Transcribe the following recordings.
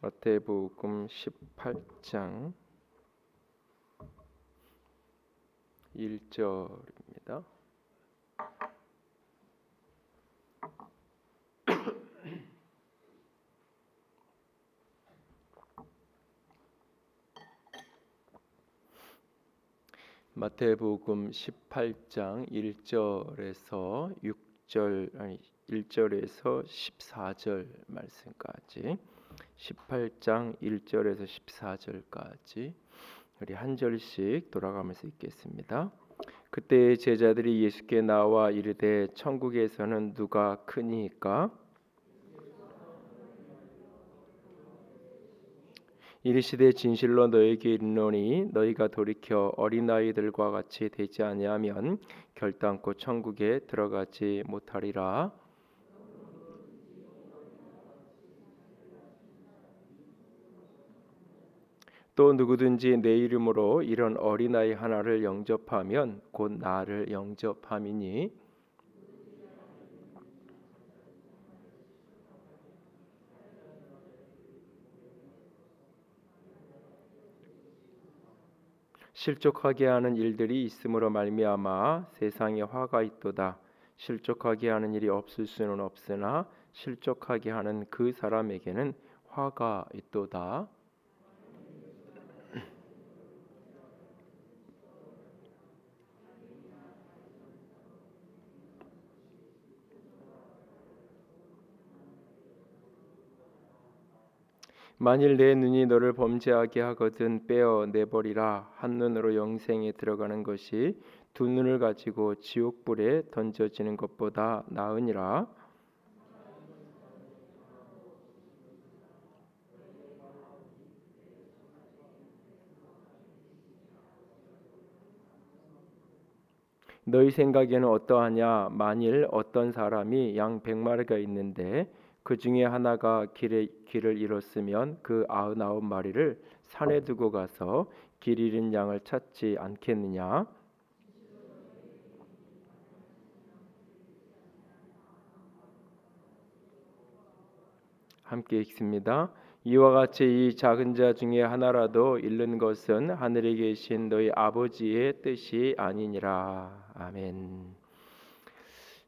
마태복음 18장 1절입니다. 마태복음 18장 1절에서 14절 말씀까지 18장 1절에서 14절까지 우리 한 절씩 돌아가면서 읽겠습니다. 그때 제자들이 예수께 나와 이르되 천국에서는 누가 크니까? 이르시되 진실로 너에게 이르노니 너희가 돌이켜 어린아이들과 같이 되지 아니하면 결단코 천국에 들어가지 못하리라. 또 누구든지 내 이름으로 이런 어린아이 하나를 영접하면 곧 나를 영접함이니 실족하게 하는 일들이 있음으로 말미암아 세상에 화가 있도다. 실족하게 하는 일이 없을 수는 없으나 실족하게 하는 그 사람에게는 화가 있도다. 만일 내 눈이 너를 범죄하게 하거든 빼어 내버리라. 한 눈으로 영생에 들어가는 것이 두 눈을 가지고 지옥불에 던져지는 것보다 나으니라. 너희 생각에는 어떠하냐? 만일 어떤 사람이 양 100마리가 있는데 그 중에 하나가 길을 잃었으면 그 99마리를 산에 두고 가서 길 잃은 양을 찾지 않겠느냐? 함께 읽습니다. 이와 같이 이 작은 자 중에 하나라도 잃는 것은 하늘에 계신 너희 아버지의 뜻이 아니니라. 아멘.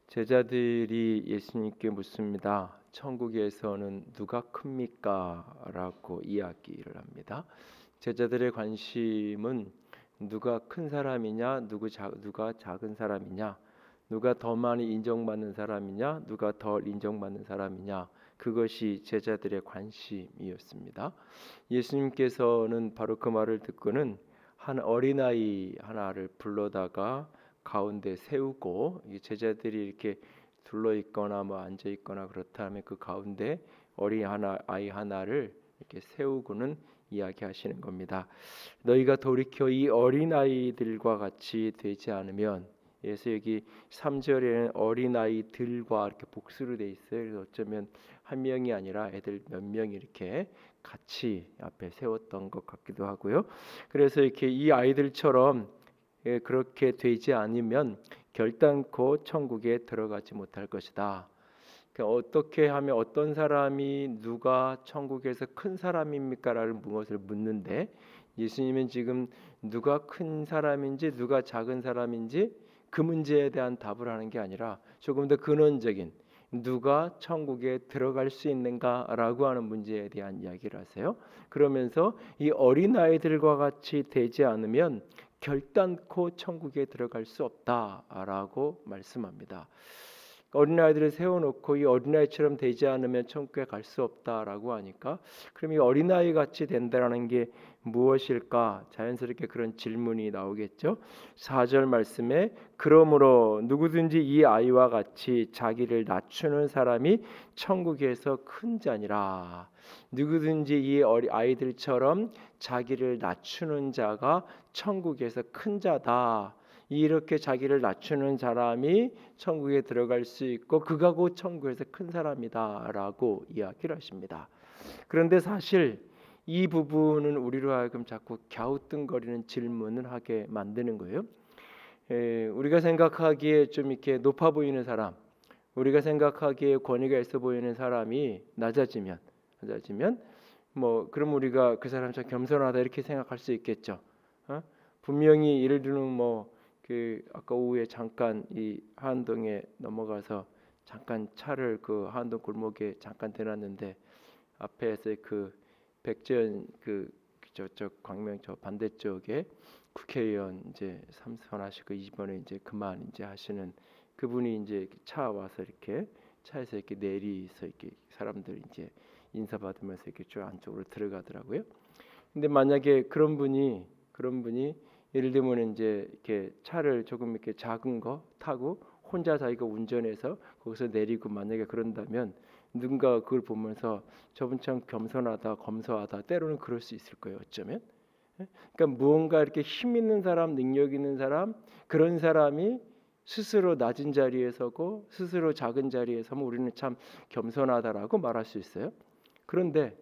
제자들이 예수님께 묻습니다. 천국에서는 누가 큽니까? 라고 이야기를 합니다. 제자들의 관심은 누가 큰 사람이냐, 누가 작은 사람이냐, 누가 더 많이 인정받는 사람이냐, 누가 덜 인정받는 사람이냐, 그것이 제자들의 관심이었습니다. 예수님께서는 바로 그 말을 듣고는 한 어린아이 하나를 불러다가 가운데 세우고 제자들이 이렇게 둘러 있거나 앉아 있거나 그렇다면 그 가운데 아이 하나를 이렇게 세우고는 이야기하시는 겁니다. 너희가 돌이켜 이 어린아이들과 같이 되지 않으면, 그래서 여기 3절에는 어린아이들과 이렇게 복수로 돼 있어요. 그래서 어쩌면 한 명이 아니라 애들 몇 명이 이렇게 같이 앞에 세웠던 것 같기도 하고요. 그래서 이렇게 이 아이들처럼 그렇게 되지 않으면 결단코 천국에 들어가지 못할 것이다. 그러니까 어떻게 하면 어떤 사람이 누가 천국에서 큰 사람입니까라는 무엇을 묻는데, 예수님은 지금 누가 큰 사람인지 누가 작은 사람인지 그 문제에 대한 답을 하는 게 아니라 조금 더 근원적인 누가 천국에 들어갈 수 있는가라고 하는 문제에 대한 이야기를 하세요. 그러면서 이 어린아이들과 같이 되지 않으면 결단코 천국에 들어갈 수 없다라고 말씀합니다. 어린아이들을 세워놓고 이 어린아이처럼 되지 않으면 천국에 갈 수 없다라고 하니까, 그럼 이 어린아이 같이 된다는 게 무엇일까? 자연스럽게 그런 질문이 나오겠죠. 4절 말씀에 그러므로 누구든지 이 아이와 같이 자기를 낮추는 사람이 천국에서 큰 자니라. 누구든지 이 아이들처럼 자기를 낮추는 자가 천국에서 큰 자다. 이렇게 자기를 낮추는 사람이 천국에 들어갈 수 있고 그가 곧 천국에서 큰 사람이다라고 이야기를 하십니다. 그런데 사실 이 부분은 우리로 하여금 자꾸 갸우뚱거리는 질문을 하게 만드는 거예요. 우리가 생각하기에 좀 이렇게 높아 보이는 사람, 우리가 생각하기에 권위가 있어 보이는 사람이 낮아지면 뭐 그럼 우리가 그 사람 참 겸손하다 이렇게 생각할 수 있겠죠. 분명히 예를 들면 뭐 그 아까 오후에 잠깐 이 하안동에 넘어가서 잠깐 차를 그 하안동 골목에 잠깐 대놨는데 앞에서 그 백재현 그 저쪽 광명 저 반대쪽에 국회의원 이제 삼선하시고 이번에 이제 그만 이제 하시는 그분이 이제 차 와서 이렇게 차에서 이렇게 내리서 이렇게 사람들 이제 인사받으면서 이렇게 쭉 안쪽으로 들어가더라고요. 근데 만약에 그런 분이 예를 들면 이제 이렇게 차를 조금 이렇게 작은 거 타고 혼자 자기가 운전해서 거기서 내리고 만약에 그런다면 누군가 그걸 보면서 저분 참 겸손하다, 검소하다 때로는 그럴 수 있을 거예요. 어쩌면. 그러니까 무언가 이렇게 힘 있는 사람, 능력 있는 사람 그런 사람이 스스로 낮은 자리에 서고 스스로 작은 자리에 서면 우리는 참 겸손하다라고 말할 수 있어요. 그런데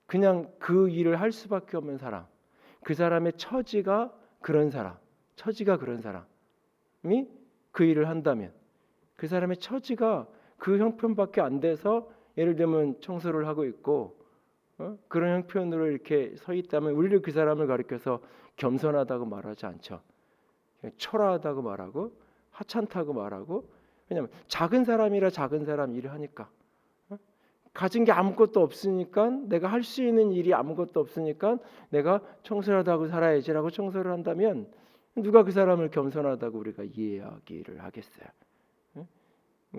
그냥 그 일을 할 수밖에 없는 사람, 그 사람의 처지가 그런 사람이 그 일을 한다면 그 사람의 처지가 그 형편밖에 안 돼서 예를 들면 청소를 하고 있고 그런 형편으로 이렇게 서 있다면 우리를 그 사람을 가리켜서 겸손하다고 말하지 않죠. 초라하다고 말하고 하찮다고 말하고 왜냐하면 작은 사람이라 작은 사람 일을 하니까 가진 게 아무것도 없으니까 내가 할 수 있는 일이 아무것도 없으니까 내가 청소하다고 살아야지라고 청소를 한다면 누가 그 사람을 겸손하다고 우리가 이해하기를 하겠어요.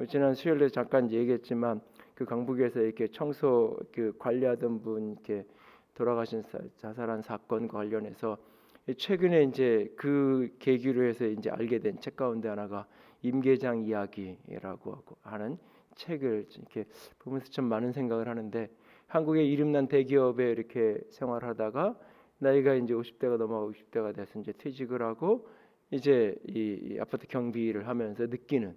지난 수요일에 잠깐 얘기했지만 그 강북에서 이렇게 청소 그 관리하던 분 이렇게 돌아가신 자살한 사건 관련해서 최근에 이제 그 계기로 해서 이제 알게 된 책 가운데 하나가 임계장 이야기라고 하는 책을 이렇게 보면서 참 많은 생각을 하는데 한국의 이름난 대기업에 이렇게 생활하다가 나이가 이제 50대가 넘어가고 60대가 돼서 이제 퇴직을 하고 이제 이 아파트 경비를 하면서 느끼는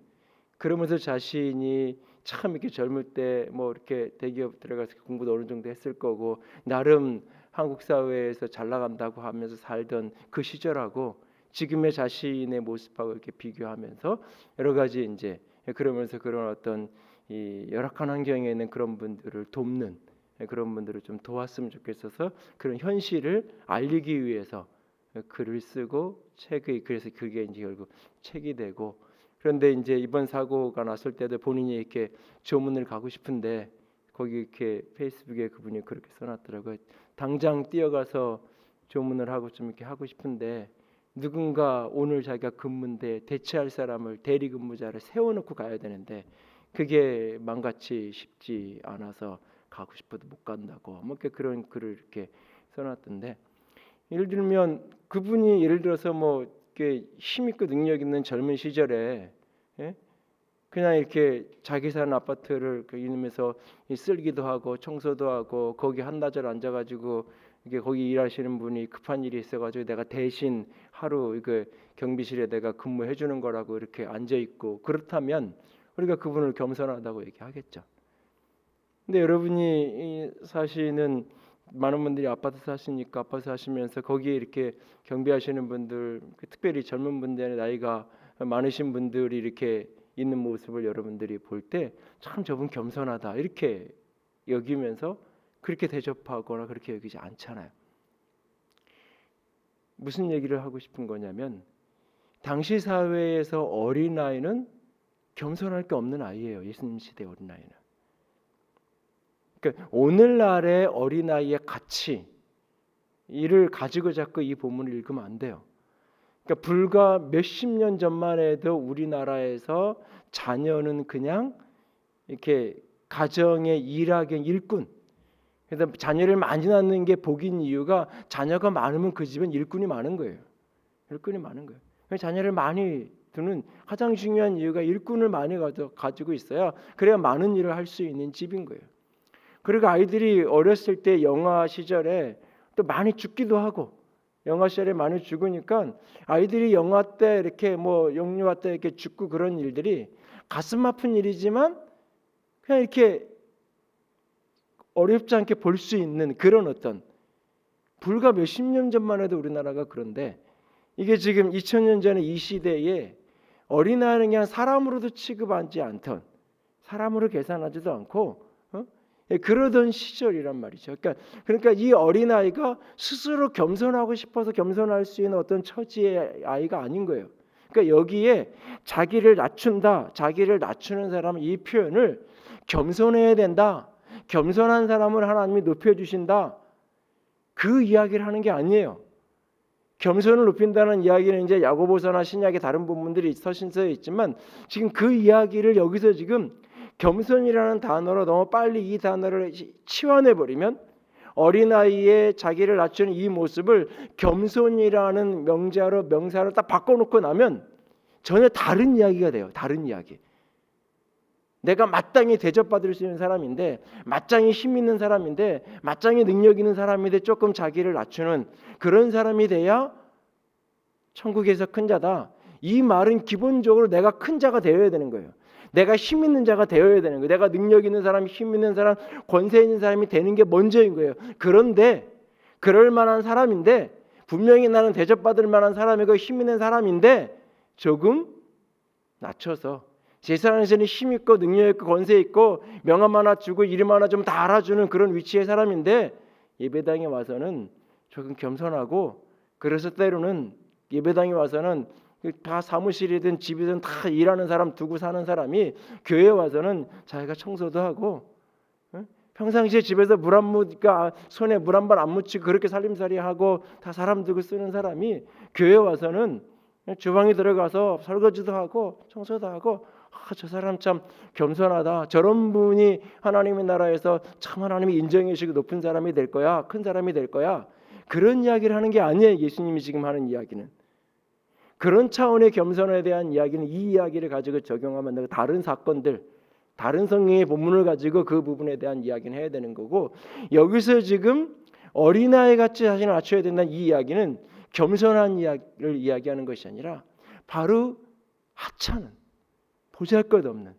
그러면서 자신이 참 이렇게 젊을 때 뭐 이렇게 대기업 들어가서 공부도 어느 정도 했을 거고 나름 한국 사회에서 잘 나간다고 하면서 살던 그 시절하고 지금의 자신의 모습하고 이렇게 비교하면서 여러 가지 이제 그러면서 그런 어떤 이 열악한 환경에 있는 그런 분들을 돕는 그런 분들을 좀 도왔으면 좋겠어서 그런 현실을 알리기 위해서 글을 쓰고 책이 그래서 그게 이제 결국 책이 되고 그런데 이제 이번 사고가 났을 때도 본인이 이렇게 조문을 가고 싶은데 거기 이렇게 페이스북에 그분이 그렇게 써놨더라고요. 당장 뛰어가서 조문을 하고 좀 이렇게 하고 싶은데 누군가 오늘 자기가 근무인데 대체할 사람을 대리 근무자를 세워놓고 가야 되는데 그게 망같이 쉽지 않아서 가고 싶어도 못 간다고 뭐 이렇게 그런 글을 이렇게 써놨던데 예를 들면 그분이 예를 들어서 뭐 이렇게 힘 있고 능력 있는 젊은 시절에 그냥 이렇게 자기 사는 아파트를 이름에서 쓸기도 하고 청소도 하고 거기 한나절 앉아가지고 이게 거기 일하시는 분이 급한 일이 있어가지고 내가 대신 하루 이거 경비실에 내가 근무해 주는 거라고 이렇게 앉아 있고 그렇다면 우리가 그분을 겸손하다고 얘기하겠죠. 근데 여러분이 사시는 많은 분들이 아파트 사시니까 아파트 사시면서 거기에 이렇게 경비하시는 분들 특별히 젊은 분들의 나이가 많으신 분들이 이렇게 있는 모습을 여러분들이 볼 때 참 저분 겸손하다 이렇게 여기면서 그렇게 대접하거나 그렇게 여기지 않잖아요. 무슨 얘기를 하고 싶은 거냐면 당시 사회에서 어린아이는 겸손할 게 없는 아이예요. 예수님 시대 어린아이는. 그러니까 오늘날의 어린아이의 가치 이를 가지고 자꾸 이 본문을 읽으면 안 돼요. 그러니까 불과 몇십 년 전만 해도 우리나라에서 자녀는 그냥 이렇게 가정의 일하기 일꾼. 그래서 자녀를 많이 낳는 게 복인 이유가 자녀가 많으면 그 집은 일꾼이 많은 거예요. 일꾼이 많은 거예요. 자녀를 많이 두는 가장 중요한 이유가 일꾼을 많이 가지고 있어야 그래야 많은 일을 할 수 있는 집인 거예요. 그리고 아이들이 어렸을 때 영아 시절에 또 많이 죽기도 하고 영아 시절에 많이 죽으니까 아이들이 영아 때 이렇게 뭐 영유아 때 이렇게 죽고 그런 일들이 가슴 아픈 일이지만 그냥 이렇게 어렵지 않게 볼 수 있는 그런 어떤 불과 몇십 년 전만 해도 우리나라가 그런데 이게 지금 2000년 전에 이 시대에 어린아이는 그냥 사람으로도 취급하지 않던 사람으로 계산하지도 않고 그러던 시절이란 말이죠. 그러니까 이 어린아이가 스스로 겸손하고 싶어서 겸손할 수 있는 어떤 처지의 아이가 아닌 거예요. 그러니까 여기에 자기를 낮춘다, 자기를 낮추는 사람, 이 표현을 겸손해야 된다, 겸손한 사람을 하나님이 높여주신다, 그 이야기를 하는 게 아니에요. 겸손을 높인다는 이야기는 이제 야고보서나 신약의 다른 부분들이 서신서에 있지만 지금 그 이야기를 여기서 지금 겸손이라는 단어로 너무 빨리 이 단어를 치환해 버리면 어린아이의 자기를 낮추는 이 모습을 겸손이라는 명사로 딱 바꿔놓고 나면 전혀 다른 이야기가 돼요. 다른 이야기. 내가 마땅히 대접받을 수 있는 사람인데, 마땅히 힘 있는 사람인데, 마땅히 능력 있는 사람인데 조금 자기를 낮추는 그런 사람이 돼야 천국에서 큰 자다. 이 말은 기본적으로 내가 큰 자가 되어야 되는 거예요. 내가 힘 있는 자가 되어야 되는 거예요. 내가 능력 있는 사람, 힘 있는 사람, 권세 있는 사람이 되는 게 먼저인 거예요. 그런데 그럴 만한 사람인데, 분명히 나는 대접받을 만한 사람이고 힘 있는 사람인데 조금 낮춰서 세상에서는 힘 있고 능력 있고 권세 있고 명함 하나 주고 이름 하나 좀 다 알아주는 그런 위치의 사람인데 예배당에 와서는 조금 겸손하고, 그래서 때로는 예배당에 와서는 다 사무실이든 집이든 다 일하는 사람 두고 사는 사람이 교회에 와서는 자기가 청소도 하고, 평상시에 집에서 물 안 묻으니까 손에 물 한 번 안 묻히고 그렇게 살림살이 하고 다 사람 두고 쓰는 사람이 교회에 와서는 주방에 들어가서 설거지도 하고 청소도 하고, 저 사람 참 겸손하다, 저런 분이 하나님의 나라에서 참 하나님이 인정해 주시고 높은 사람이 될 거야, 큰 사람이 될 거야, 그런 이야기를 하는 게 아니에요. 예수님이 지금 하는 이야기는 그런 차원의 겸손에 대한 이야기는 이 이야기를 가지고 적용하면 내가 다른 사건들, 다른 성경의 본문을 가지고 그 부분에 대한 이야기는 해야 되는 거고, 여기서 지금 어린아이 같이 자신을 낮춰야 된다는 이 이야기는 겸손한 이야기를 이야기하는 것이 아니라 바로 하찮은, 보잘것없는,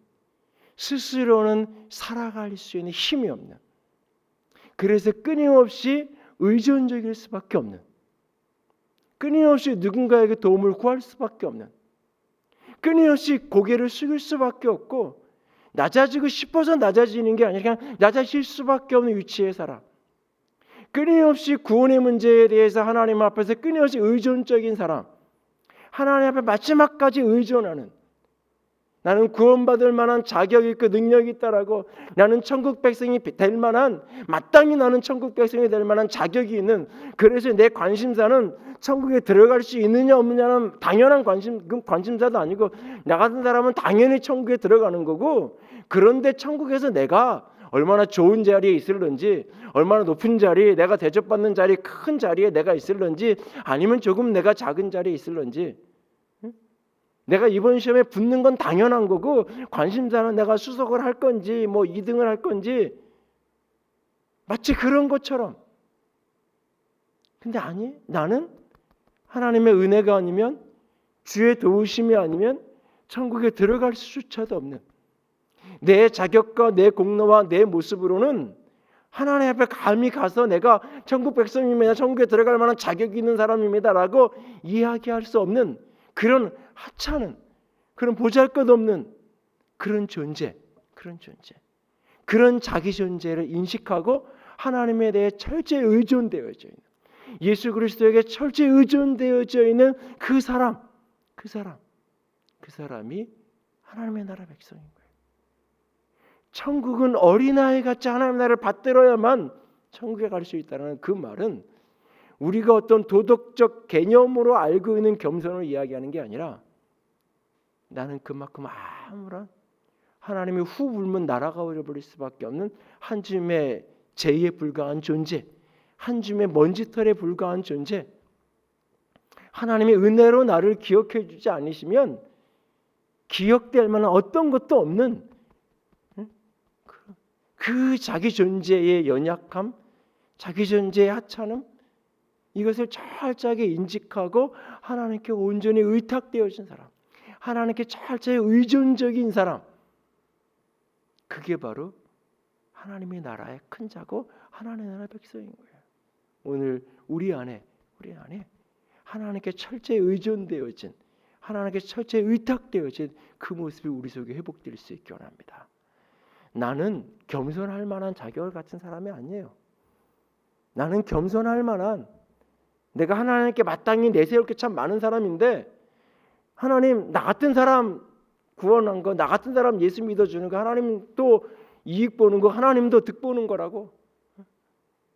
스스로는 살아갈 수 있는 힘이 없는, 그래서 끊임없이 의존적일 수밖에 없는, 끊임없이 누군가에게 도움을 구할 수밖에 없는, 끊임없이 고개를 숙일 수밖에 없고 낮아지고 싶어서 낮아지는 게 아니라 그냥 낮아질 수밖에 없는 위치에 살아. 끊임없이 구원의 문제에 대해서 하나님 앞에서 끊임없이 의존적인 사람, 하나님 앞에 마지막까지 의존하는, 나는 구원받을 만한 자격이 있고 능력이 있다라고, 나는 천국 백성이 될 만한, 마땅히 나는 천국 백성이 될 만한 자격이 있는, 그래서 내 관심사는 천국에 들어갈 수 있느냐 없느냐는 당연한 관심사도 아니고, 나 같은 사람은 당연히 천국에 들어가는 거고, 그런데 천국에서 내가 얼마나 좋은 자리에 있을런지, 얼마나 높은 자리, 내가 대접받는 자리, 큰 자리에 내가 있을런지, 아니면 조금 내가 작은 자리에 있을런지, 내가 이번 시험에 붙는 건 당연한 거고, 관심사는 내가 수석을 할 건지 뭐 2등을 할 건지 마치 그런 것처럼. 근데 아니, 나는 하나님의 은혜가 아니면, 주의 도우심이 아니면 천국에 들어갈 수조차도 없는, 내 자격과 내 공로와 내 모습으로는 하나님 앞에 감히 가서 내가 천국 백성입니다, 천국에 들어갈 만한 자격이 있는 사람입니다라고 이야기할 수 없는 그런 하찮은, 그런 보잘것없는 그런 존재, 그런 자기 존재를 인식하고 하나님에 대해 철저히 의존되어져 있는, 예수 그리스도에게 철저히 의존되어져 있는 그 사람이 하나님의 나라 백성인 거예요. 천국은 어린아이 같이 하나님의 나라를 받들어야만 천국에 갈 수 있다는 그 말은 우리가 어떤 도덕적 개념으로 알고 있는 겸손을 이야기하는 게 아니라, 나는 그만큼 아무런 하나님이 후 불면 날아가 버릴 수밖에 없는 한 줌의 재에 불과한 존재, 한 줌의 먼지털에 불과한 존재, 하나님의 은혜로 나를 기억해 주지 않으시면 기억될 만한 어떤 것도 없는 그 자기 존재의 연약함, 자기 존재의 하찮음, 이것을 철저하게 인식하고 하나님께 온전히 의탁되어진 사람, 하나님께 철저히 의존적인 사람, 그게 바로 하나님의 나라의 큰 자고 하나님의 나라의 백성인 거예요. 오늘 우리 안에 하나님께 철저히 의존되어진, 하나님께 철저히 의탁되어진 그 모습이 우리 속에 회복될 수 있기 원합니다. 나는 겸손할 만한 자격을 갖춘 사람이 아니에요. 나는 겸손할 만한, 내가 하나님께 마땅히 내세울 게 참 많은 사람인데, 하나님 나 같은 사람 구원한 거, 나 같은 사람 예수 믿어주는 거, 하나님 또 이익 보는 거, 하나님도 득 보는 거라고.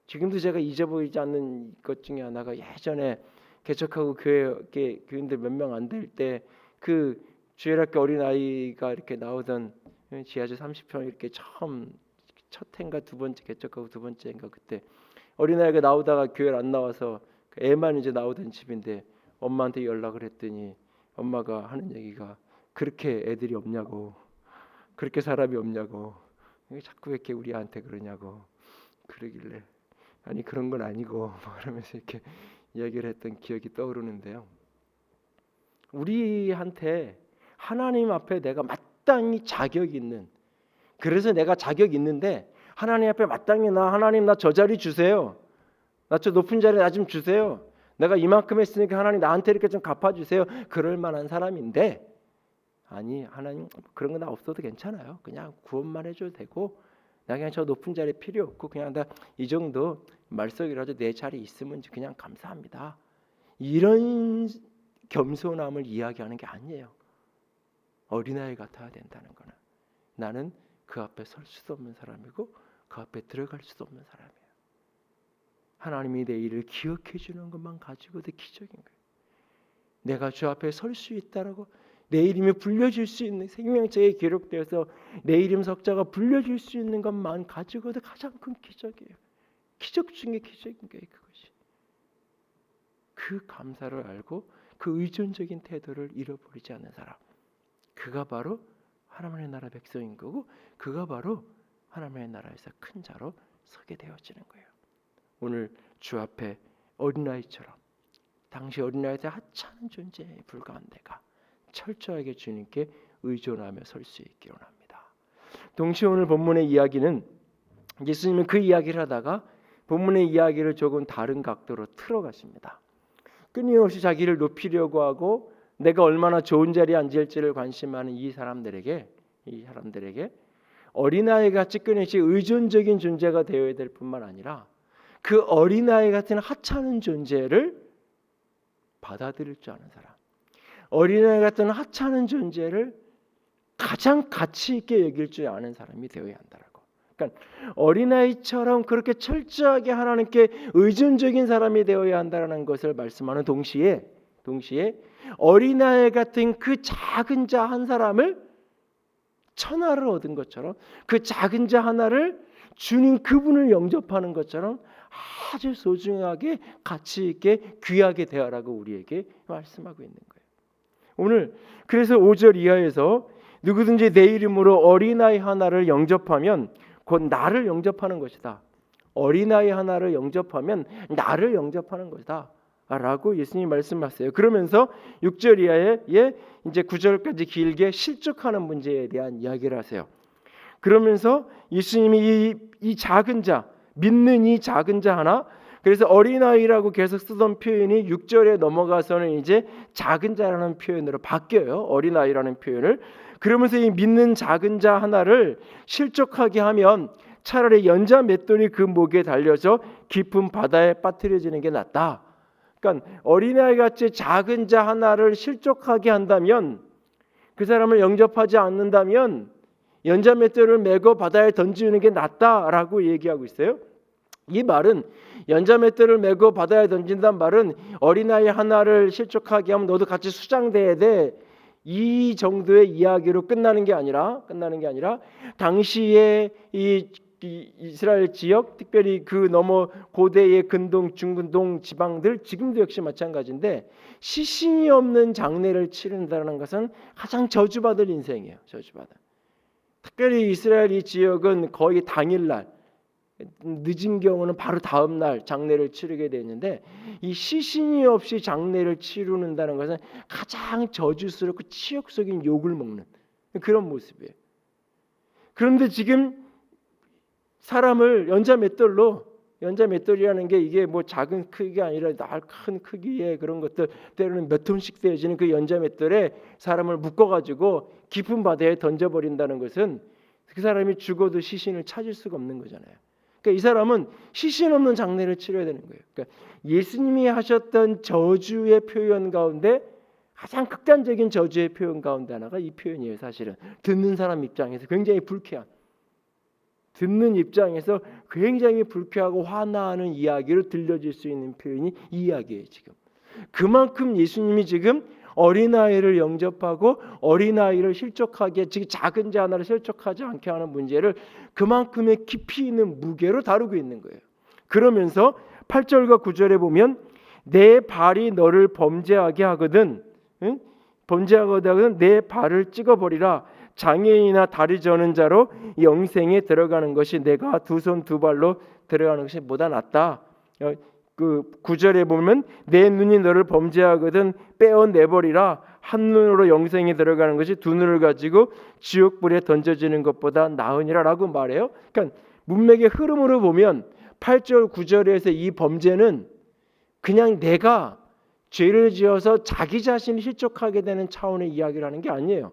지금도 제가 잊어버리지 않는 것 중에 하나가, 예전에 개척하고 교인들 몇 명 안 될 때 그 주일학교 어린아이가 이렇게 나오던 지하주 30평 이렇게 처음 첫 해인가 두 번째 개척하고 두 번째인가 그때 어린아이가 나오다가 교회를 안 나와서 애만 이제 나오던 집인데 엄마한테 연락을 했더니 엄마가 하는 얘기가, 그렇게 애들이 없냐고, 그렇게 사람이 없냐고, 자꾸 왜 이렇게 우리한테 그러냐고 그러길래, 아니 그런 건 아니고 그러면서 이렇게 이야기를 했던 기억이 떠오르는데요. 우리한테 하나님 앞에 내가 마땅히 자격 있는, 그래서 내가 자격 있는데 하나님 앞에 마땅히 하나님 나 저 자리 주세요, 나 저 높은 자리 나 좀 주세요, 내가 이만큼 했으니까 하나님 나한테 이렇게 좀 갚아주세요, 그럴 만한 사람인데, 아니 하나님 그런 거 나 없어도 괜찮아요, 그냥 구원만 해줘도 되고, 나 그냥 저 높은 자리 필요 없고 그냥 나 이 정도 말석이라도 내 자리 있으면 그냥 감사합니다, 이런 겸손함을 이야기하는 게 아니에요. 어린아이 같아야 된다는 거는, 나는 그 앞에 설 수도 없는 사람이고 그 앞에 들어갈 수도 없는 사람이에요. 하나님이 내 일을 기억해 주는 것만 가지고도 기적인 거예요. 내가 주 앞에 설 수 있다라고, 내 이름이 불려질 수 있는, 생명책에 기록되어서 내 이름 석자가 불려질 수 있는 것만 가지고도 가장 큰 기적이에요. 기적 중에 기적인 거예요. 그것이. 그 감사를 알고 그 의존적인 태도를 잃어버리지 않는 사람, 그가 바로 하나님의 나라 백성인 거고, 그가 바로 하나님의 나라에서 큰 자로 서게 되어지는 거예요. 오늘 주 앞에 어린아이처럼, 당시 어린아이한테 하찮은 존재에 불과한 내가 철저하게 주님께 의존하며 설 수 있기를 원합니다. 동시에 오늘 본문의 이야기는, 예수님은 그 이야기를 하다가 본문의 이야기를 조금 다른 각도로 틀어가십니다. 끊임없이 자기를 높이려고 하고 내가 얼마나 좋은 자리에 앉을지를 관심하는 이 사람들에게 어린아이 같이 끊임없이 의존적인 존재가 되어야 될 뿐만 아니라 그 어린아이 같은 하찮은 존재를 받아들일 줄 아는 사람, 어린아이 같은 하찮은 존재를 가장 가치 있게 여길 줄 아는 사람이 되어야 한다라고. 그러니까 어린아이처럼 그렇게 철저하게 하나님께 의존적인 사람이 되어야 한다는 것을 말씀하는 동시에 어린아이 같은 그 작은 자 한 사람을, 천하를 얻은 것처럼 그 작은 자 하나를 주님 그분을 영접하는 것처럼 아주 소중하게 가치 있게 귀하게 대하라고 우리에게 말씀하고 있는 거예요. 오늘 그래서 5절 이하에서 누구든지 내 이름으로 어린아이 하나를 영접하면 곧 나를 영접하는 것이다. 어린아이 하나를 영접하면 나를 영접하는 것이다 라고 예수님이 말씀하세요. 그러면서 6절 이하에 이제 9절까지 길게 실족하는 문제에 대한 이야기를 하세요. 그러면서 예수님이 이 작은 자, 믿는 이 작은 자 하나, 그래서 어린아이라고 계속 쓰던 표현이 6절에 넘어가서는 이제 작은 자라는 표현으로 바뀌어요. 어린아이라는 표현을. 그러면서 이 믿는 작은 자 하나를 실족하게 하면 차라리 연자 맷돌이 그 목에 달려서 깊은 바다에 빠뜨려지는 게 낫다. 그러니까 어린아이같이 작은 자 하나를 실족하게 한다면, 그 사람을 영접하지 않는다면 연자 맷돌을 메고 바다에 던지는 게 낫다라고 얘기하고 있어요. 이 말은, 연자 맷돌을 메고 바다에 던진다는 말은 어린아이 하나를 실족하게 하면 너도 같이 수장돼야 돼, 이 정도의 이야기로 끝나는 게 아니라 당시에 이 이스라엘 지역, 특별히 그 너머 고대의 근동, 중근동 지방들, 지금도 역시 마찬가지인데 시신이 없는 장례를 치른다는 것은 가장 저주받을 인생이에요. 저주받을. 특별히 이스라엘 이 지역은 거의 당일날, 늦은 경우는 바로 다음 날 장례를 치르게 되는데, 이 시신이 없이 장례를 치르는다는 것은 가장 저주스럽고 치욕적인 욕을 먹는 그런 모습이에요. 그런데 지금 사람을 연자 맷돌이라는 게 이게 뭐 작은 크기가 아니라 큰 크기의 그런 것들, 때로는 몇 톤씩 되어지는 그 연자 맷돌에 사람을 묶어가지고 깊은 바다에 던져버린다는 것은 그 사람이 죽어도 시신을 찾을 수가 없는 거잖아요. 그러니까 이 사람은 시신 없는 장례를 치러야 되는 거예요. 그러니까 예수님이 하셨던 저주의 표현 가운데 가장 극단적인 저주의 표현 가운데 하나가 이 표현이에요. 사실은 듣는 사람 입장에서 굉장히 불쾌한, 듣는 입장에서 굉장히 불쾌하고 화나는 이야기로 들려질 수 있는 표현이 이 이야기예요. 지금 그만큼 예수님이 지금 어린아이를 영접하고 어린아이를 실족하게, 즉 작은 자 하나를 실족하지 않게 하는 문제를 그만큼의 깊이 있는 무게로 다루고 있는 거예요. 그러면서 8절과 9절에 보면 내 발이 너를 범죄하게 하거든, 응? 범죄하거든 내 발을 찍어버리라. 장애인이나 다리 저는 자로 영생에 들어가는 것이 내가 두 손 두 발로 들어가는 것이 보다 낫다. 그 9절에 보면 내 눈이 너를 범죄하거든 빼어내버리라. 한 눈으로 영생에 들어가는 것이 두 눈을 가지고 지옥불에 던져지는 것보다 나으니라 라고 말해요. 그러니까 문맥의 흐름으로 보면 8절 9절에서 이 범죄는 그냥 내가 죄를 지어서 자기 자신이 실족하게 되는 차원의 이야기를 하는 게 아니에요.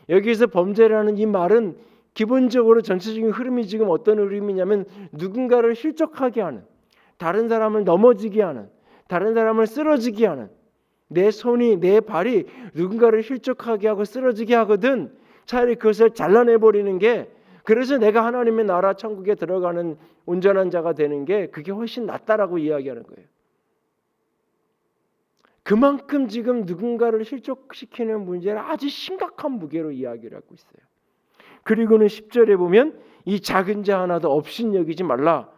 여기서 범죄라는 이 말은 기본적으로 전체적인 흐름이 지금 어떤 흐름이냐면 누군가를 실족하게 하는, 다른 사람을 넘어지게 하는, 다른 사람을 쓰러지게 하는, 내 손이 내 발이 누군가를 실족하게 하고 쓰러지게 하거든 차라리 그것을 잘라내버리는 게, 그래서 내가 하나님의 나라 천국에 들어가는 온전한 자가 되는 게 그게 훨씬 낫다라고 이야기하는 거예요. 그만큼 지금 누군가를 실족시키는 문제를 아주 심각한 무게로 이야기를 하고 있어요. 그리고는 10절에 보면 이 작은 자 하나도 업신여기지 말라.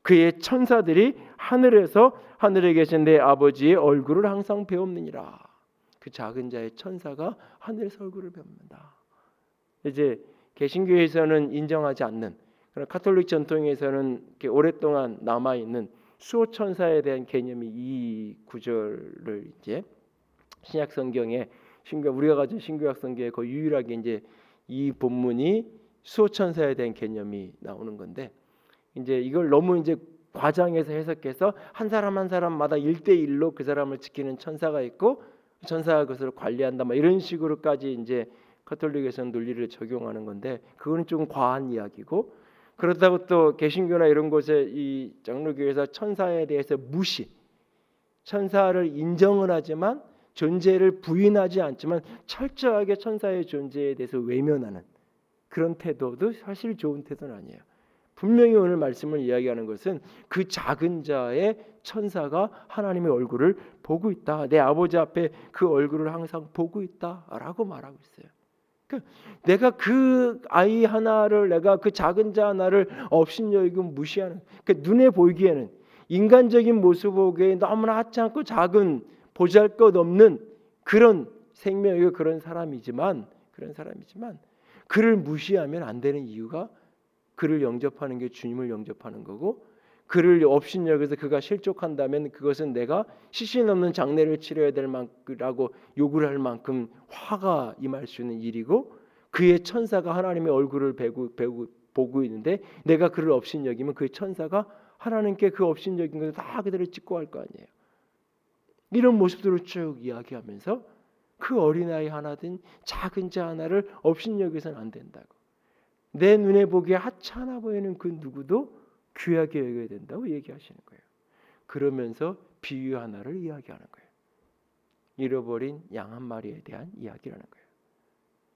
그의 천사들이 하늘에 계신 내 아버지의 얼굴을 항상 배웁느니라. 그 작은 자의 천사가 하늘에서 얼굴을 배웁니다. 이제 개신교에서는 인정하지 않는, 그런 카톨릭 전통에서는 이렇게 오랫동안 남아 있는 수호천사에 대한 개념이 이 구절을 이제 신약 성경에 우리가 가진 신구약 성경에 거의 유일하게 이제 이 본문이 수호천사에 대한 개념이 나오는 건데, 이제 이걸 너무 이제 과장해서 해석해서 한 사람 한 사람마다 1대1로 그 사람을 지키는 천사가 있고 천사가 그것을 관리한다, 막 이런 식으로까지 이제 카톨릭에서는 논리를 적용하는 건데, 그거는 좀 과한 이야기고, 그렇다고 또 개신교나 이런 곳에 이 장로교에서 천사에 대해서 무시, 천사를 인정을 하지만 존재를 부인하지 않지만 철저하게 천사의 존재에 대해서 외면하는 그런 태도도 사실 좋은 태도는 아니에요. 분명히 오늘 말씀을 이야기하는 것은 그 작은 자의 천사가 하나님의 얼굴을 보고 있다. 내 아버지 앞에 그 얼굴을 항상 보고 있다라고 말하고 있어요. 내가 그 아이 하나를, 내가 그 작은 자 하나를 업신여기고 무시하는, 눈에 보이기에는 인간적인 모습 보기에 너무나 하찮고 작은 보잘것없는 그런 생명이고 그런 사람이지만 그를 무시하면 안 되는 이유가, 그를 영접하는 게 주님을 영접하는 거고, 그를 업신여기서 그가 실족한다면 그것은 내가 시신 없는 장례를 치러야 될 만큼이라고 요구를 할 만큼 화가 임할 수 있는 일이고, 그의 천사가 하나님의 얼굴을 보고 있는데 내가 그를 업신여기면 그 천사가 하나님께 그 업신여긴 것을 다 그대로 찍고 할 거 아니에요. 이런 모습들을 쭉 이야기하면서 그 어린아이 하나든 작은 자 하나를 업신여기서는 안 된다고, 내 눈에 보기에 하찮아 보이는 그 누구도 귀하게 여겨야 된다고 얘기하시는 거예요. 그러면서 비유 하나를 이야기하는 거예요. 잃어버린 양 한 마리에 대한 이야기라는 거예요.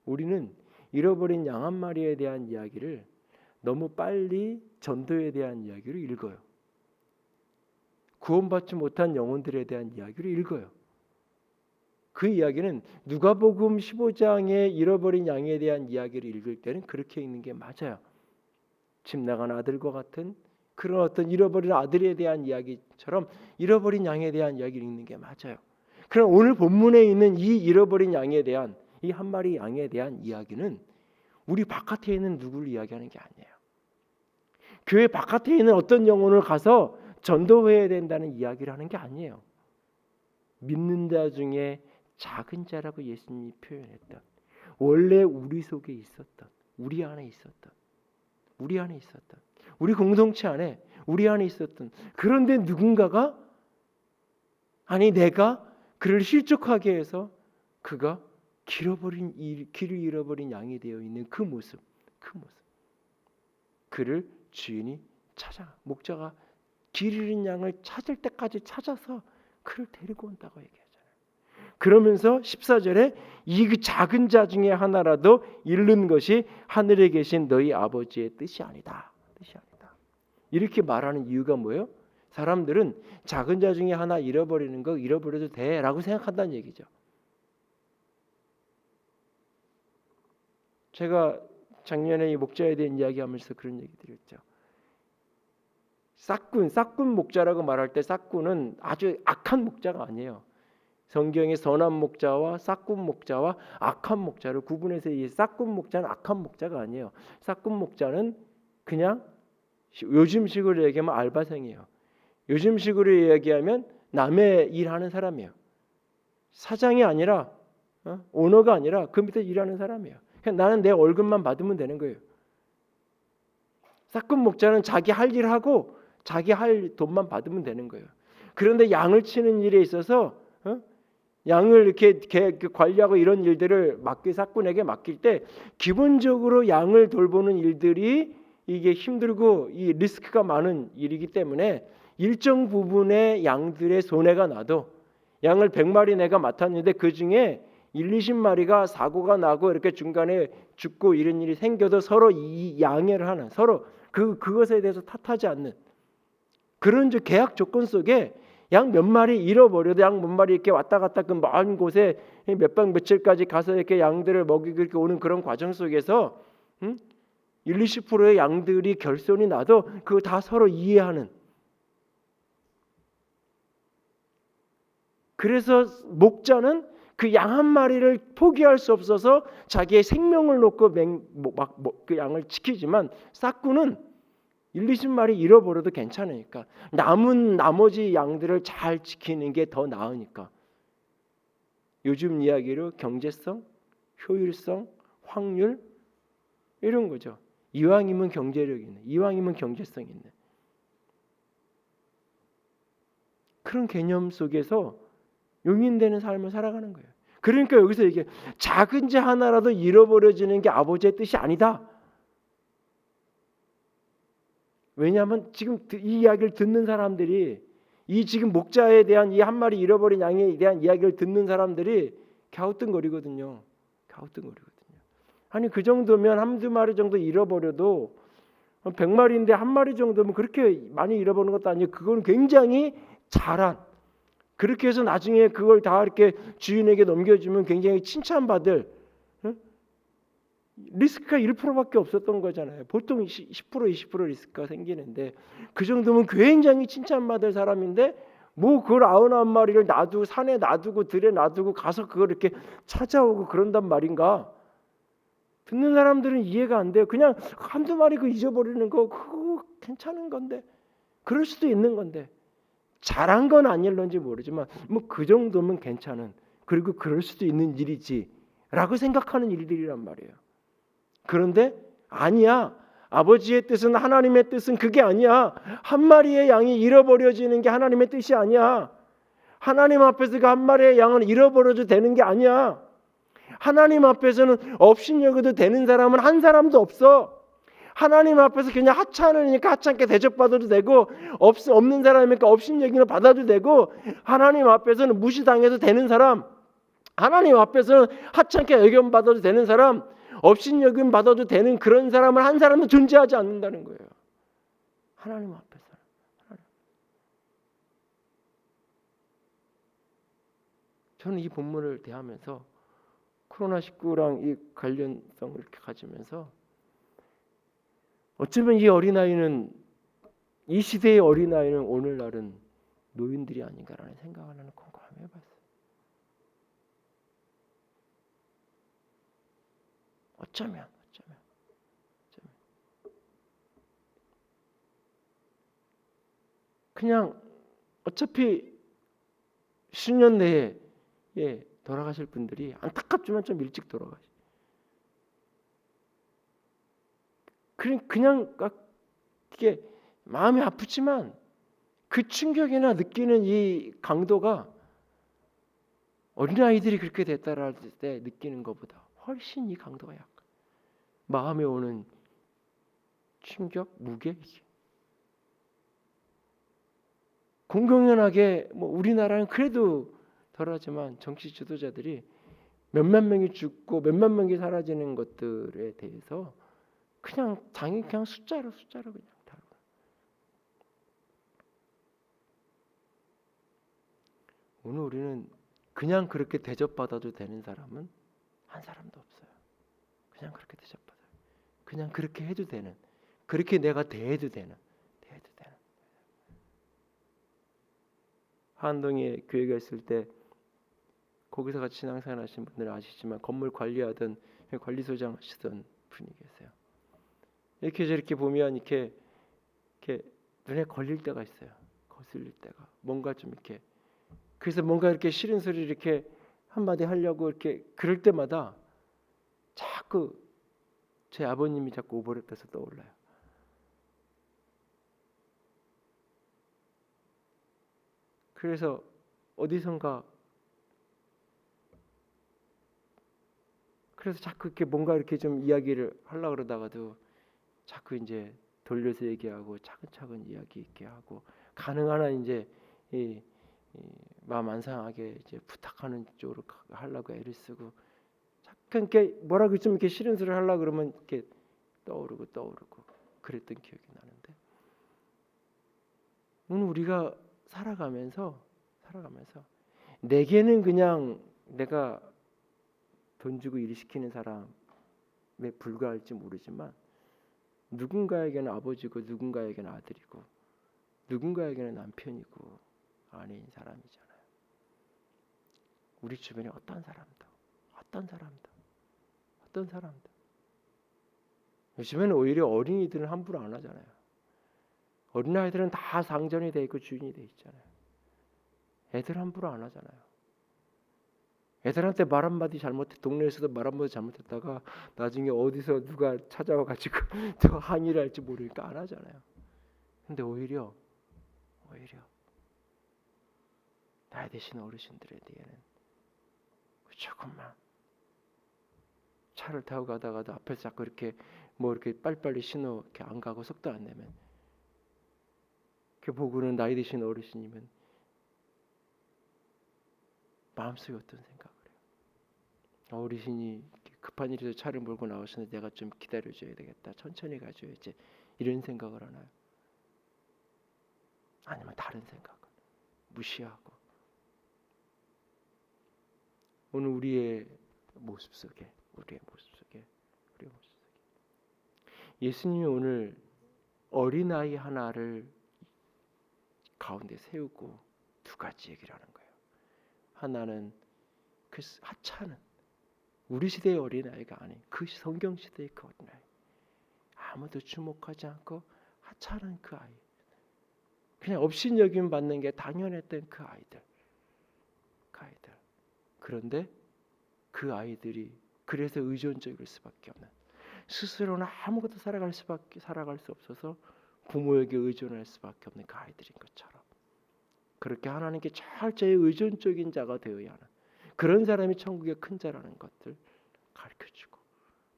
우리는 잃어버린 양 한 마리에 대한 이야기를 너무 빨리 전도에 대한 이야기로 읽어요. 구원받지 못한 영혼들에 대한 이야기로 읽어요. 그 이야기는 누가복음 15장의 잃어버린 양에 대한 이야기를 읽을 때는 그렇게 읽는 게 맞아요. 집 나간 아들과 같은 그런 어떤 잃어버린 아들에 대한 이야기처럼 잃어버린 양에 대한 이야기를 읽는 게 맞아요. 그럼 오늘 본문에 있는 이 잃어버린 양에 대한, 이 한 마리 양에 대한 이야기는 우리 바깥에 있는 누구를 이야기하는 게 아니에요. 교회 바깥에 있는 어떤 영혼을 가서 전도해야 된다는 이야기를 하는 게 아니에요. 믿는 자 중에 작은 자라고 예수님이 표현했던, 원래 우리 속에 있었던, 우리 안에 있었던, 우리 공동체 안에 우리 안에 있었던, 그런데 누군가가, 아니 내가 그를 실족하게 해서 그가 길을 잃어버린 양이 되어 있는 그 모습, 그 모습. 그를 주인이 찾아 목자가 길 잃은 양을 찾을 때까지 찾아서 그를 데리고 온다고 얘기하잖아요. 그러면서 14절에 이 그 작은 자 중에 하나라도 잃는 것이 하늘에 계신 너희 아버지의 뜻이 아니다. 뜻이 아니다. 이렇게 말하는 이유가 뭐예요? 사람들은 작은 자 중에 하나 잃어버리는 거 잃어버려도 돼라고 생각한다는 얘기죠. 제가 작년에 이 목자에 대한 이야기하면서 그런 얘기 드렸죠. 싹군 목자라고 말할 때 싹군은 아주 악한 목자가 아니에요. 성경의 선한 목자와 싹군 목자와 악한 목자를 구분해서 이 싹군 목자는 악한 목자가 아니에요. 싹군 목자는 그냥 요즘식으로 얘기하면 알바생이에요. 요즘식으로 이야기하면 남의 일하는 사람이에요. 사장이 아니라 오너가 아니라 그 밑에 일하는 사람이에요. 그냥 나는 내 월급만 받으면 되는 거예요. 싹군 목자는 자기 할 일 하고 자기 할 돈만 받으면 되는 거예요. 그런데 양을 치는 일에 있어서 양을 이렇게 관리하고 이런 일들을 싹군에게 맡길 때 기본적으로 양을 돌보는 일들이 이게 힘들고 이 리스크가 많은 일이기 때문에 일정 부분의 양들의 손해가 나도 양을 100마리 내가 맡았는데 그중에 20마리가 사고가 나고 이렇게 중간에 죽고 이런 일이 생겨도 서로 이 양해를 하는 서로 그것에 대해서 탓하지 않는 그런 계약 조건 속에 양 몇 마리 잃어버려도 양 몇 마리 이렇게 왔다 갔다 그 먼 곳에 몇 박 며칠까지 가서 이렇게 양들을 먹이고 이렇게 오는 그런 과정 속에서 20%의 양들이 결손이 나도 그거 다 서로 이해하는. 그래서 목자는 그 양 한 마리를 포기할 수 없어서 자기의 생명을 놓고 그 양을 지키지만 싹군은 20마리 잃어버려도 괜찮으니까 남은 나머지 양들을 잘 지키는 게 더 나으니까 요즘 이야기로 경제성, 효율성, 확률 이런 거죠. 이왕이면 경제력이 있는, 이왕이면 경제성이 있는 그런 개념 속에서 용인되는 삶을 살아가는 거예요. 그러니까 여기서 이게 작은 자 하나라도 잃어버려지는 게 아버지의 뜻이 아니다. 왜냐하면 지금 이 이야기를 듣는 사람들이 이 지금 목자에 대한 이 한 마리 잃어버린 양에 대한 이야기를 듣는 사람들이 갸우뚱거리거든요. 갸우뚱거리거든요. 아니 그 정도면 한두 마리 정도 잃어버려도 100마리인데 한 마리 정도면 그렇게 많이 잃어버리는 것도 아니고 그건 굉장히 잘한 그렇게 해서 나중에 그걸 다 이렇게 주인에게 넘겨주면 굉장히 칭찬받을 리스크가 1%밖에 없었던 거잖아요. 보통 10% 20% 리스크가 생기는데 그 정도면 굉장히 칭찬받을 사람인데 뭐 그걸 99마리를 놔두고 산에 놔두고 들에 놔두고 가서 그걸 이렇게 찾아오고 그런단 말인가? 듣는 사람들은 이해가 안 돼요. 그냥 한두 마리 그 잊어버리는 거 그거 괜찮은 건데 그럴 수도 있는 건데 잘한 건 아닐런지 모르지만 뭐 그 정도면 괜찮은 그리고 그럴 수도 있는 일이지라고 생각하는 일들이란 말이에요. 그런데 아니야. 아버지의 뜻은 하나님의 뜻은 그게 아니야. 한 마리의 양이 잃어버려지는 게 하나님의 뜻이 아니야. 하나님 앞에서 그 한 마리의 양은 잃어버려도 되는 게 아니야. 하나님 앞에서는 업신여겨도 되는 사람은 한 사람도 없어. 하나님 앞에서 그냥 하찮으니까 하찮게 대접받아도 되고 없는 사람이니까 업신여기는 받아도 되고 하나님 앞에서는 무시당해도 되는 사람 하나님 앞에서는 하찮게 여김받아도 되는 사람 업신여김 받아도 되는 그런 사람은 한 사람도 존재하지 않는다는 거예요. 하나님 앞에서. 저는 이 본문을 대하면서 코로나19랑 이 관련성을 이렇게 가지면서 어쩌면 이 어린아이는 이 시대의 어린아이는 오늘날은 노인들이 아닌가라는 생각을 나는 곰곰이 해봤어요. 어쩌면 그냥 어차피 수년 내에 돌아가실 분들이 안타깝지만 좀 일찍 돌아가시. 그냥 이게 마음이 아프지만 그 충격이나 느끼는 이 강도가 어린아이들이 그렇게 됐다랄 때 느끼는 것보다 훨씬 이 강도가 약해. 마음에 오는 충격, 무게. 공공연하게 뭐 우리나라는 그래도 덜하지만 정치 지도자들이 몇만 명이 죽고 몇만 명이 사라지는 것들에 대해서 그냥 숫자로 그냥 다루고. 오늘 우리는 그냥 그렇게 대접받아도 되는 사람은 한 사람도 없어요. 그냥 그렇게 대접받아요. 그냥 그렇게 해도 되는, 그렇게 내가 대해도 되는. 한동에 교회가 있을 때 거기서 같이 신앙생활 하신 분들은 아시지만 건물 관리하던 관리소장 하시던 분이 계세요. 이렇게 저렇게 보면 이렇게 눈에 걸릴 때가 있어요. 거슬릴 때가. 뭔가 좀 이렇게. 그래서 뭔가 이렇게 싫은 소리를 이렇게 한마디 하려고 이렇게 그럴 때마다 자꾸 제 아버님이 자꾸 오버랩돼서 떠올라요. 그래서 어디선가 그래서 자꾸 이렇게 뭔가 이렇게 좀 이야기를 하려고 그러다가도 자꾸 이제 돌려서 얘기하고 차근차근 이야기 있게 하고 가능한 한 이제 이 마음 안 상하게 이제 부탁하는 쪽으로 하려고 애를 쓰고 잠깐 이렇게 뭐라고 좀 이렇게 싫은 소리를 하려고 그러면 이렇게 떠오르고 그랬던 기억이 나는데 오늘 우리가 살아가면서 내게는 그냥 내가 돈 주고 일 시키는 사람에 불과할지 모르지만 누군가에게는 아버지고 누군가에게는 아들이고 누군가에게는 남편이고 아내인 사람이잖아요. 우리 주변에 어떤 사람도 요즘에는 오히려 어린이들은 함부로 안 하잖아요. 어린아이들은 다 상전이 돼 있고 주인이 돼 있잖아요. 애들 함부로 안 하잖아요. 애들한테 말 한마디 동네에서도 말 한마디 잘못했다가 나중에 어디서 누가 찾아와 가지고 더 항의를 할지 모르니까 안 하잖아요. 근데 오히려 나이 드신 어르신들에 대해는 조금만 차를 타고 가다가도 앞에서 자꾸 이렇게 뭐 이렇게 빨리빨리 신호 이렇게 안 가고 속도 안 내면 그 보고는 나이 드신 어르신이면 마음속에 어떤 생각을 해요? 어르신이 급한 일에서 차를 몰고 나오시는데 내가 좀 기다려줘야 되겠다. 천천히 가줘야지. 이런 생각을 하나요? 아니면 다른 생각을 무시하고 오늘 우리의 모습 속에 예수님이 오늘 어린아이 하나를 가운데 세우고 두 가지 얘기를 하는 거예요. 하나는 그 하찮은 우리 시대의 어린아이가 아닌 그 성경 시대의 그 어린아이, 아무도 주목하지 않고 하찮은 그 아이, 그냥 업신여김 받는 게 당연했던 그 아이들. 그런데 그 아이들이 그래서 의존적일 수밖에 없는, 스스로는 아무것도 살아갈 수 없어서 부모에게 의존할 수밖에 없는 그 아이들인 것처럼, 그렇게 하나님께 철저히 의존적인 자가 되어야 하는 그런 사람이 천국의 큰 자라는 것들 가르쳐주고,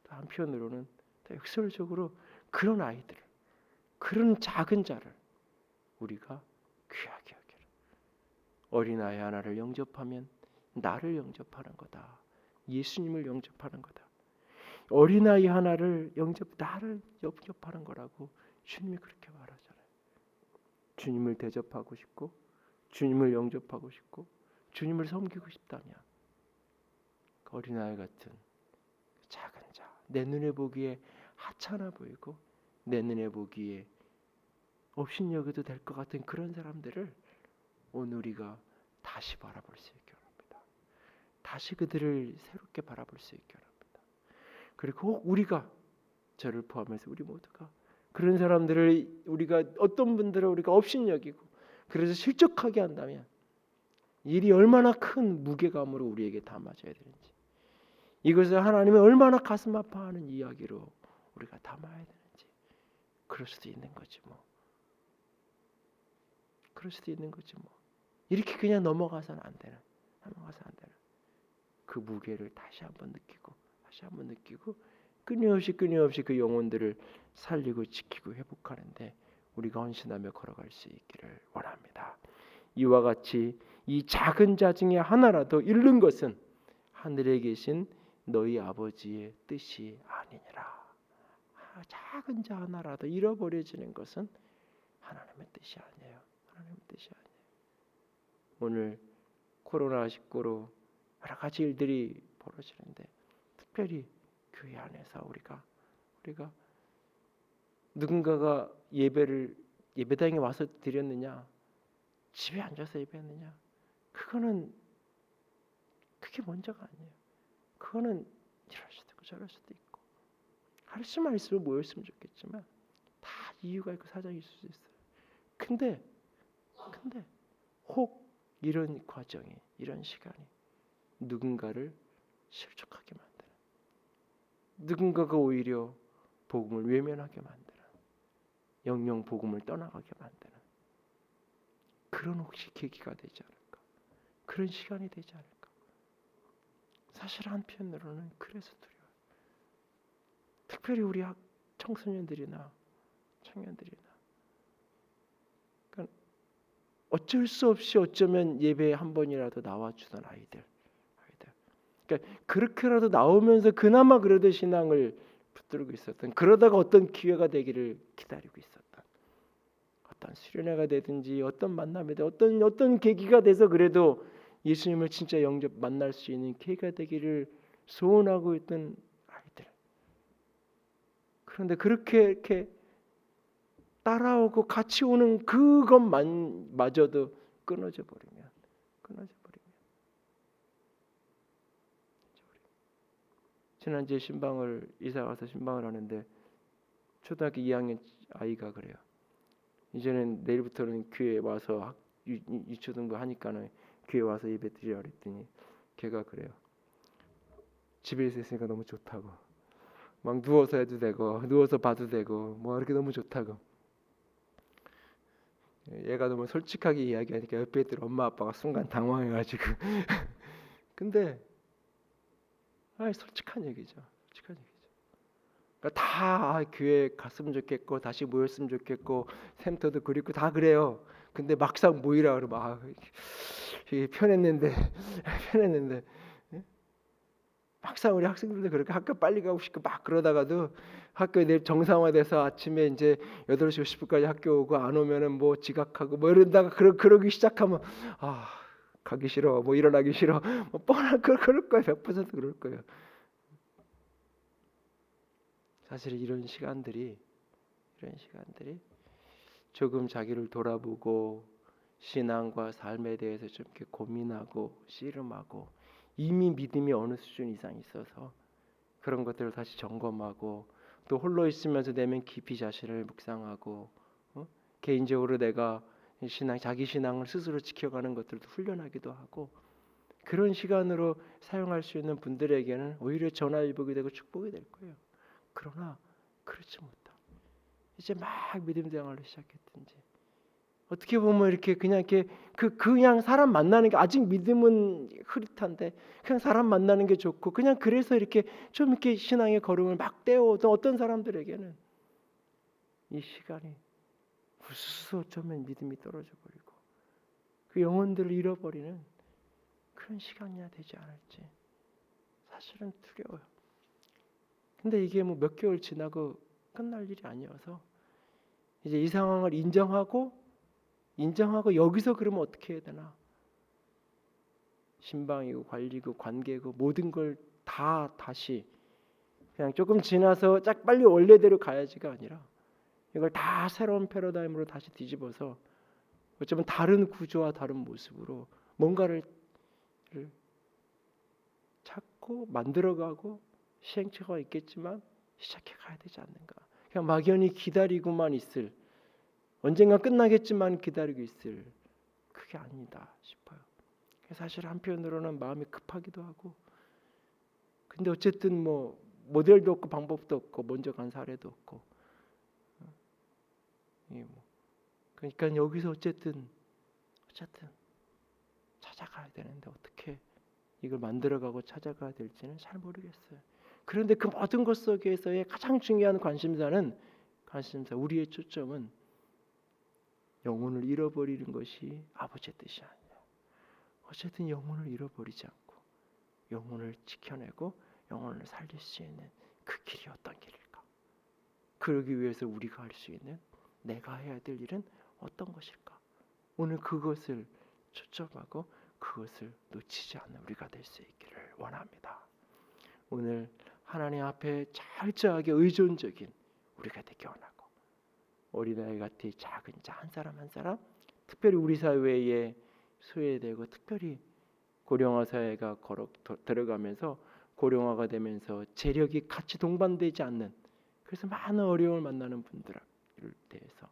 또 한편으로는 더 역설적으로 그런 아이들을, 그런 작은 자를 우리가 귀하게 여기라. 어린아이 하나를 영접하면 나를 영접하는 거다. 예수님을 영접하는 거다. 어린아이 하나를 나를 영접하는 거라고 주님이 그렇게 말하잖아요. 주님을 대접하고 싶고 주님을 영접하고 싶고 주님을 섬기고 싶다면 어린아이 같은 작은 자, 내 눈에 보기에 하찮아 보이고 내 눈에 보기에 업신여겨도 될 것 같은 그런 사람들을 오늘 우리가 다시 바라볼 수 있게 합니다. 다시 그들을 새롭게 바라볼 수 있게 합니다. 그리고 우리가, 저를 포함해서 우리 모두가 그런 사람들을, 우리가 어떤 분들을 우리가 업신여기고 그래서 실족하게 한다면 일이 얼마나 큰 무게감으로 우리에게 담아져야 되는지, 이것을 하나님은 얼마나 가슴 아파하는 이야기로 우리가 담아야 되는지, 그럴 수도 있는 거지 뭐. 이렇게 그냥 넘어가서는 안 되는 그 무게를 다시 한번 느끼고 끊임없이 그 영혼들을 살리고 지키고 회복하는데 우리가 헌신하며 걸어갈 수 있기를 원합니다. 이와 같이 이 작은 자 중에 하나라도 잃는 것은 하늘에 계신 너희 아버지의 뜻이 아니니라. 작은 자 하나라도 잃어버려지는 것은 하나님의 뜻이 아니에요. 하나님의 뜻이 아니에요. 오늘 코로나19로 여러 가지 일들이 벌어지는데 특별히 교회 안에서 우리가 누군가가 예배당에 와서 드렸느냐, 집에 앉아서 예배했느냐, 그게 먼저가 아니에요. 그거는 이럴 수도 있고 저럴 수도 있고 할 수만 있으면 모였으면 좋겠지만 다 이유가 있고 사정이 있을 수 있어요. 근데 혹 이런 과정이, 이런 시간이 누군가를 실족하게 만드는, 누군가가 오히려 복음을 외면하게 만드는, 영영 복음을 떠나가게 만드는 그런 혹시 계기가 되지 않을까? 그런 시간이 되지 않을까? 사실 한편으로는 그래서 두려워요. 특별히 우리 청소년들이나 청년들이나 그러니까 어쩔 수 없이 어쩌면 예배에 한 번이라도 나와주던 아이들. 그러니까 그렇게라도 나오면서 그나마 그래도 신앙을 붙들고 있었던, 그러다가 어떤 기회가 되기를 기다리고 있었던, 어떤 수련회가 되든지 어떤 만남이 되 어떤 계기가 돼서 그래도 예수님을 진짜 영접 만날 수 있는 계기가 되기를 소원하고 있던 아이들. 그런데 그렇게 이렇게 따라오고 같이 오는 그것만마저도 끊어져 버리면 지난주에 이사 와서 신방을 하는데 초등학교 2학년 아이가 그래요. 이제는 내일부터는 교회 와서 유초등부 하니까는 교회 와서 예배 드리라 그랬더니 걔가 그래요. 집에서 있으니까 너무 좋다고. 막 누워서 해도 되고 누워서 봐도 되고 뭐 이렇게 너무 좋다고. 얘가 너무 솔직하게 이야기하니까 옆에 있던 엄마 아빠가 순간 당황해가지고 근데 솔직한 얘기죠. 그러니까 다 교회 갔으면 좋겠고 다시 모였으면 좋겠고 샘터도 그립고 다 그래요. 근데 막상 모이라 그러면 이게 편했는데 막상 우리 학생들도 그렇게 학교 빨리 가고 싶고 막 그러다가도 학교에 내일 정상화돼서 아침에 이제 8시 50분까지 학교 오고 안 오면은 뭐 지각하고 뭐 이러다가 그러기 시작하면 가기 싫어, 뭐 일어나기 싫어, 뭐 뻔한 그럴 거예요. 100% 그럴 거예요. 사실 이런 시간들이 조금 자기를 돌아보고 신앙과 삶에 대해서 좀 이렇게 고민하고 씨름하고 이미 믿음이 어느 수준 이상 있어서 그런 것들을 다시 점검하고 또 홀로 있으면서 내면 깊이 자신을 묵상하고 개인적으로 내가 자기 신앙을 스스로 지켜가는 것들도 훈련하기도 하고 그런 시간으로 사용할 수 있는 분들에게는 오히려 전화위복이 되고 축복이 될 거예요. 그러나 그렇지 못하. 이제 막 믿음 생활을 시작했든지 어떻게 보면 이렇게 그냥 사람 만나는 게 아직 믿음은 흐릿한데 그냥 사람 만나는 게 좋고 그냥 그래서 이렇게 좀 이렇게 신앙의 걸음을 막 떼어오던 어떤 사람들에게는 이 시간이 우수수 어쩌면 믿음이 떨어져 버리고 그 영혼들을 잃어버리는 그런 시간이야 되지 않을지 사실은 두려워요. 근데 이게 뭐 몇 개월 지나고 끝날 일이 아니어서 이제 이 상황을 인정하고 여기서 그러면 어떻게 해야 되나? 신방이고 관리고 관계고 모든 걸 다시 그냥 조금 지나서 짝 빨리 원래대로 가야지가 아니라 이걸 다 새로운 패러다임으로 다시 뒤집어서 어쩌면 다른 구조와 다른 모습으로 뭔가를 찾고 만들어가고 시행착오가 있겠지만 시작해 가야 되지 않는가? 그냥 막연히 기다리고만 있을 언젠가 끝나겠지만 기다리고 있을 그게 아니다 싶어요. 사실 한편으로는 마음이 급하기도 하고 근데 어쨌든 뭐 모델도 없고 방법도 없고 먼저 간 사례도 없고 그러니까 여기서 어쨌든 찾아가야 되는데 어떻게 이걸 만들어가고 찾아가야 될지는 잘 모르겠어요. 그런데 그 모든 것 속에서의 가장 중요한 우리의 초점은 영혼을 잃어버리는 것이 아버지의 뜻이 아니에요. 어쨌든 영혼을 잃어버리지 않고 영혼을 지켜내고 영혼을 살릴 수 있는 그 길이 어떤 길일까? 그러기 위해서 우리가 할 수 있는, 내가 해야 될 일은 어떤 것일까? 오늘 그것을 초점하고 그것을 놓치지 않는 우리가 될 수 있기를 원합니다. 오늘 하나님 앞에 철저하게 의존적인 우리가 되기 원하고, 어린아이 같이 작은 자 한 사람 한 사람, 특별히 우리 사회에 소외되고 특별히 고령화 사회가 들어가면서 고령화가 되면서 재력이 같이 동반되지 않는, 그래서 많은 어려움을 만나는 분들을 대해서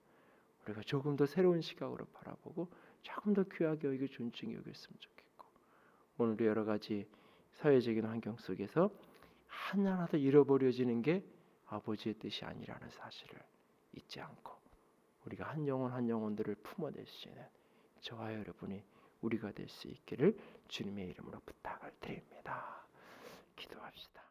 우리가 조금 더 새로운 시각으로 바라보고 조금 더 귀하게 여기고 존중히 여겼으면 좋겠고, 오늘도 여러 가지 사회적인 환경 속에서 하나라도 잃어버려지는 게 아버지의 뜻이 아니라는 사실을 잊지 않고 우리가 한 영혼 한 영혼들을 품어낼 수 있는 저와 여러분이 우리가 될 수 있기를 주님의 이름으로 부탁을 드립니다. 기도합시다.